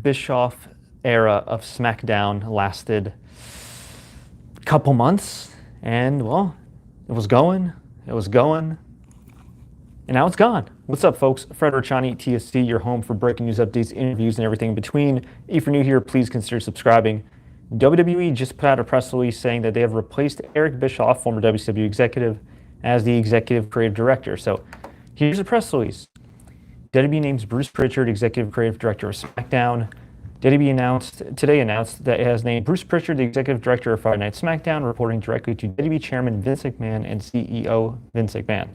Bischoff era of SmackDown lasted a couple months, and well, it was going, and now it's gone. What's up, folks? Fred Richani, TSC, your home for breaking news updates, interviews, and everything in between. If you're new here, please consider subscribing. WWE just put out a press release saying that they have replaced Eric Bischoff, former WCW executive, as the executive creative director. So here's a press release. WWE names Bruce Prichard executive creative director of SmackDown. WWE today announced that it has named Bruce Prichard the executive director of Friday Night SmackDown, reporting directly to WWE chairman Vince McMahon and CEO Vince McMahon.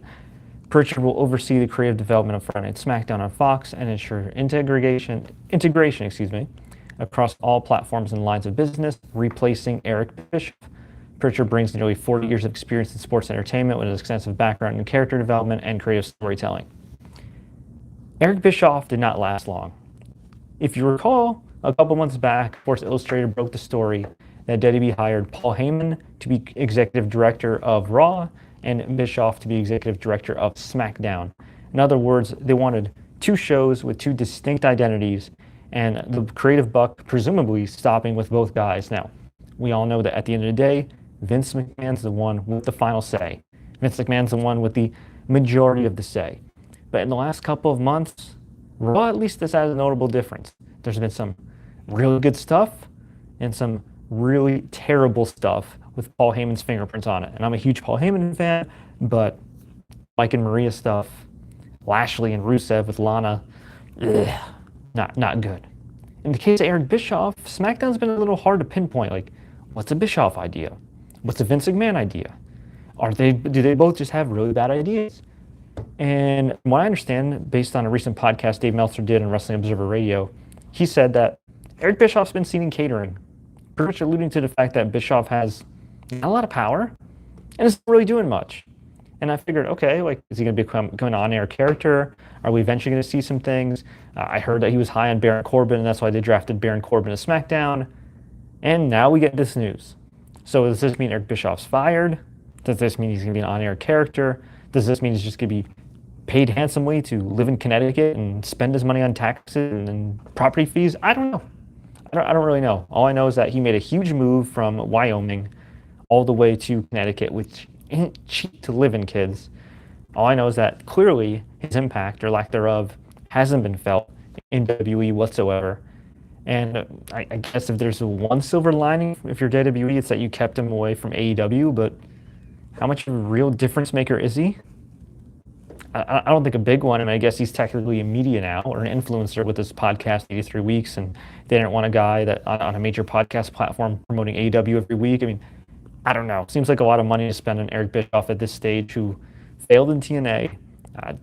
Prichard will oversee the creative development of Friday Night SmackDown on Fox and ensure integration, across all platforms and lines of business, replacing Eric Bischoff. Prichard brings nearly 40 years of experience in sports entertainment with an extensive background in character development and creative storytelling. Eric Bischoff did not last long. If you recall, a couple months back, Sports Illustrated broke the story that WWE hired Paul Heyman to be executive director of Raw and Bischoff to be executive director of SmackDown. In other words, they wanted two shows with two distinct identities, and the creative buck presumably stopping with both guys. Now, we all know that at the end of the day, Vince McMahon's the one with the final say. Vince McMahon's the one with the majority of the say. But in the last couple of months, Raw at least has had a notable difference. There's been some really good stuff and some really terrible stuff with Paul Heyman's fingerprints on it. And I'm a huge Paul Heyman fan, but Mike and Maria stuff, Lashley and Rusev with Lana, not good. In the case of Eric Bischoff, SmackDown's been a little hard to pinpoint. Like, what's a Bischoff idea? What's a Vince McMahon idea? Do they both just have really bad ideas? And from what I understand, based on a recent podcast Dave Meltzer did on Wrestling Observer Radio, he said that Eric Bischoff's been seen in catering, pretty much alluding to the fact that Bischoff has not a lot of power and isn't really doing much. And I figured, okay, like, is he going to become an on-air character? Are we eventually going to see some things? I heard that he was high on Baron Corbin, and that's why they drafted Baron Corbin to SmackDown. And now we get this news. So does this mean Eric Bischoff's fired? Does this mean he's going to be an on-air character? Does this mean he's just going to be paid handsomely to live in Connecticut and spend his money on taxes and property fees? I don't know. I don't really know. All I know is that he made a huge move from Wyoming all the way to Connecticut, which ain't cheap to live in, kids. All I know is that clearly his impact, or lack thereof, hasn't been felt in WWE whatsoever. And I guess if there's one silver lining, if you're WWE, it's that you kept him away from AEW, but how much of a real difference maker is he? I don't think a big one. I mean, I guess he's technically a media now, or an influencer with this podcast, 83 Weeks, and they didn't want a guy that on a major podcast platform promoting AEW every week. I mean, I don't know. Seems like a lot of money to spend on Eric Bischoff at this stage, who failed in TNA,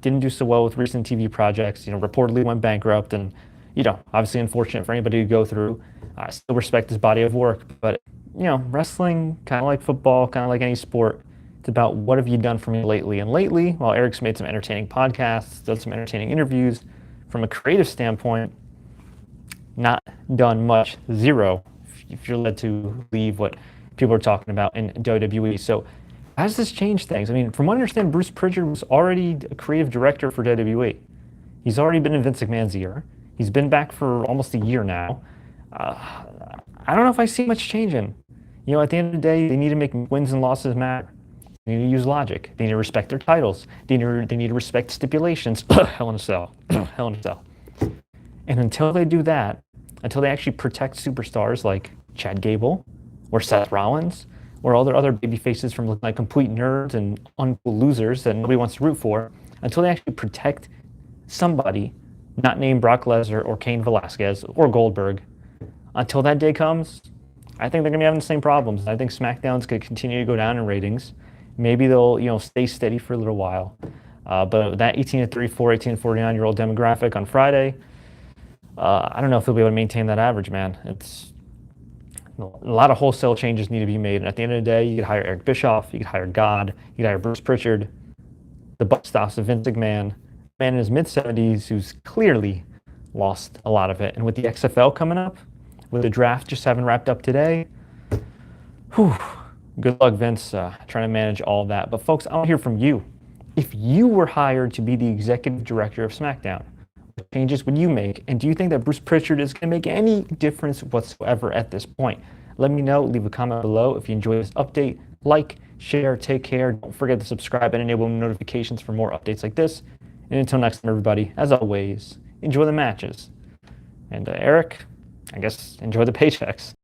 didn't do so well with recent TV projects, reportedly went bankrupt, and, obviously unfortunate for anybody to go through. I still respect his body of work, but, wrestling, kind of like football, kind of like any sport, it's about what have you done for me lately. And lately, while Eric's made some entertaining podcasts, done some entertaining interviews, from a creative standpoint, not done much, zero, if you're led to believe what people are talking about in WWE. So how does this change things? I mean, from what I understand, Bruce Prichard was already a creative director for WWE. He's already been in Vince McMahon's ear. He's been back for almost a year now. I don't know if I see much changing. At the end of the day, they need to make wins and losses matter. They need to use logic. They need to respect their titles. They need to respect stipulations. Hell in a Cell. Hell in a Cell. And until they do that, until they actually protect superstars like Chad Gable or Seth Rollins or all their other baby faces from looking like complete nerds and uncool losers that nobody wants to root for, until they actually protect somebody not named Brock Lesnar or Cain Velasquez or Goldberg, until that day comes, I think they're going to be having the same problems. I think SmackDown's going to continue to go down in ratings. Maybe they'll stay steady for a little while. But that 18 to 34, 18 to 49-year-old demographic on Friday, I don't know if they'll be able to maintain that average, man. It's a lot of wholesale changes need to be made. And at the end of the day, you could hire Eric Bischoff, you could hire God, you could hire Bruce Prichard. The buck stops with Vince McMahon, a man in his mid-70s who's clearly lost a lot of it. And with the XFL coming up, with the draft just having wrapped up today, good luck, Vince, trying to manage all of that. But folks, I want to hear from you. If you were hired to be the executive director of SmackDown, changes would you make? And do you think that Bruce Prichard is going to make any difference whatsoever at this point? Let me know. Leave a comment below if you enjoyed this update. Like, share, take care. Don't forget to subscribe and enable notifications for more updates like this. And until next time, everybody, as always, enjoy the matches. And Eric, I guess enjoy the paychecks.